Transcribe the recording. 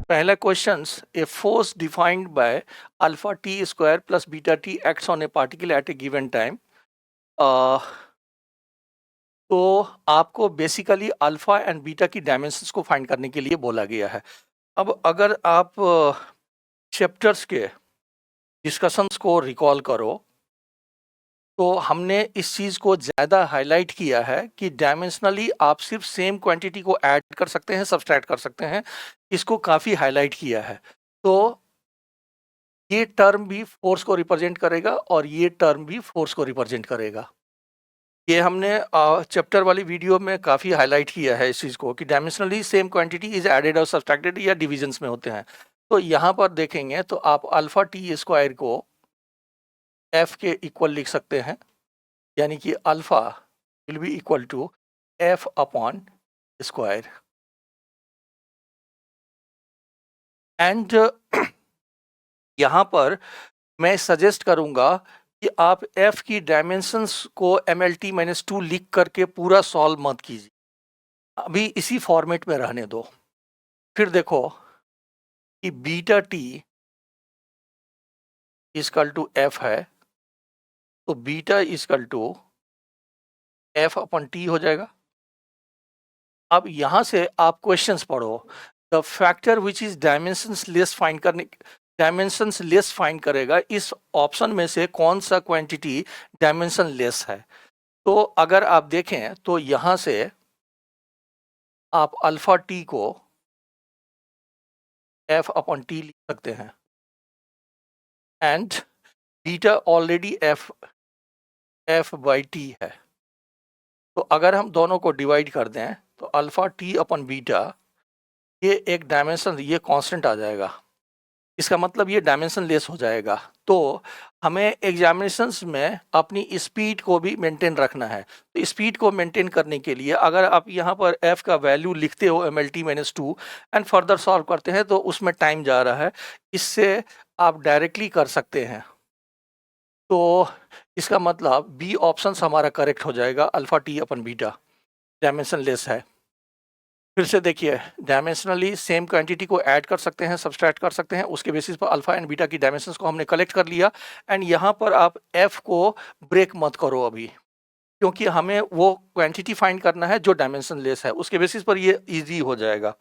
पहला questions, a force defined by alpha t square plus beta T acts on A particle at A given time. तो आपको basically alpha and beta की dimensions को find करने के लिए बोला गया है। अब अगर आप चैप्टर्स के डिस्कशंस को रिकॉल करो तो हमने इस चीज़ को ज़्यादा हाईलाइट किया है कि डायमेंशनली आप सिर्फ सेम क्वांटिटी को ऐड कर सकते हैं, सब्सट्रैक्ट कर सकते हैं। इसको काफ़ी हाईलाइट किया है। तो ये टर्म भी फोर्स को रिप्रेजेंट करेगा और ये टर्म भी फोर्स को रिप्रेजेंट करेगा। ये हमने चैप्टर वाली वीडियो में काफ़ी हाईलाइट किया है इस चीज़ को कि dimensionally same quantity is added और सब्सट्रैक्टेड या डिविजन्स में होते हैं। तो यहाँ पर देखेंगे तो आप अल्फा टी स्क्वायर को एफ के इक्वल लिख सकते हैं, यानी कि alpha will be equal to f upon square. And यहाँ पर मैं सजेस्ट करूँगा कि आप f की डायमेंशंस को MLT-2 लिख करके पूरा सॉल्व मत कीजिए, अभी इसी फॉर्मेट में रहने दो। फिर देखो कि beta t equal to f है, तो beta equal to f upon t हो जाएगा। अब यहाँ से आप क्वेश्चंस पढ़ो, the factor which is dimensions less find करने, डायमेंशंस लेस फाइंड करेगा इस ऑप्शन में से कौन सा क्वांटिटी डायमेंशन लेस है। तो अगर आप देखें तो यहाँ से आप अल्फा टी को एफ अपॉन टी लिख सकते हैं and beta already F by T है। तो अगर हम दोनों को डिवाइड कर दें तो अल्फा टी अपॉन बीटा, ये एक डायमेंशन, ये कांस्टेंट आ जाएगा, इसका मतलब ये डायमेंशन लेस हो जाएगा। तो हमें एग्जामिनेशंस में अपनी स्पीड को भी मेंटेन रखना है। तो स्पीड को मेंटेन करने के लिए अगर आप यहाँ पर f का वैल्यू लिखते हो MLT-2 एंड फर्दर सॉल्व करते हैं तो उसमें टाइम जा रहा है, इससे आप डायरेक्टली कर सकते हैं। तो इसका मतलब बी ऑप्शन हमारा करेक्ट हो जाएगा, अल्फा टी अपन बीटा डायमेंशन लेस है। फिर से देखिए, डायमेंशनली सेम क्वांटिटी को ऐड कर सकते हैं, सब्सट्रैक्ट कर सकते हैं, उसके बेसिस पर अल्फा एंड बीटा की डायमेंशंस को हमने कलेक्ट कर लिया। एंड यहाँ पर आप एफ को ब्रेक मत करो अभी, क्योंकि हमें वो क्वांटिटी फाइंड करना है जो डायमेंशन लेस है, उसके बेसिस पर ये इजी हो जाएगा।